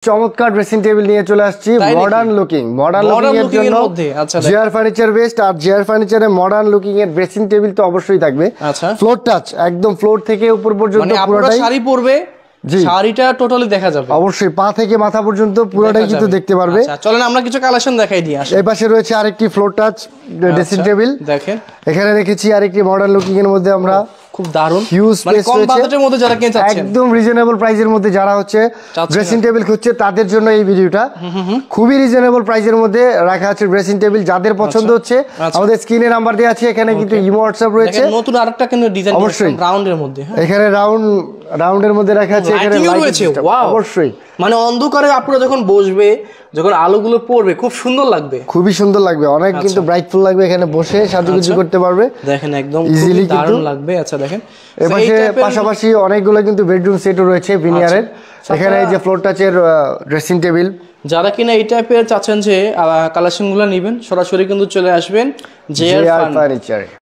চমৎকার dressing table নিয়ে চলে আসছি মডার্ন লুকিং এর জন্য জিআর ফার্নিচার বেস্ট আর জিআর ফার্নিচারে মডার্ন লুকিং এর ড্রেসিং টেবিল তো অবশ্যই থাকবে ফ্লোর টাচ একদম ফ্লোর থেকে উপর পর্যন্ত পুরোটাই শাড়ি পরবে শাড়িটা টোটালি দেখা যাবে অবশ্যই পা থেকে মাথা পর্যন্ত পুরোটাই কিন্তু দেখতে পারবে আচ্ছা চলেন আমরা কিছু কালেকশন দেখাই দিই এই পাশে রয়েছে আরেকটি ফ্লোর টাচ ড্রেসিং টেবিল দেখেন এখানে রেখেছি আরেকটি মডার্ন লুকিং এর মধ্যে আমরা খুব দারুণ হিউজ স্পেস কম বাজেটের মধ্যে যারা কিনতে চাচ্ছেন একদম রিজনেবল প্রাইসের মধ্যে যারা হচ্ছে ড্রেসিং টেবিল খুঁজছে তাদের জন্য এই ভিডিওটা খুবই রিজনেবল প্রাইসের মধ্যে রাখা আছে ড্রেসিং টেবিল যাদের পছন্দ হচ্ছে আমাদের স্ক্রিনে নাম্বার দেওয়া আছে এখানে কিন্তু ইমো হোয়াটসঅ্যাপ রয়েছে নতুন আরেকটা কিন্তু ডিজাইন রাউন্ডের মধ্যে এখানে রাউন্ডের মধ্যে রাখা আছে এখানে লাইট অবশ্যই মানে অন্ধকারে আপনারা যখন বসবে যখন আলোগুলো পড়বে খুব সুন্দর লাগবে খুবই সুন্দর লাগবে অনেক কিন্তু ব্রাইটফুল লাগবে এখানে বসে সাজুগুজু করতে পারবে দেখেন একদম ইজিলি দারুণ লাগবে আচ্ছা দেখেন এপাশে পাশাপাশি অনেকগুলো কিন্তু বেডরুম সেটও রয়েছে ভিনিয়ারের এখানে এই যে ফ্লোর টাচের ড্রেসিং টেবিল যারা কিনা এই টাইপের চাচ্ছেন যে কালেকশনগুলো নেবেন সরাসরি কিন্তু চলে আসবেন জিআর ফার্নিচারে।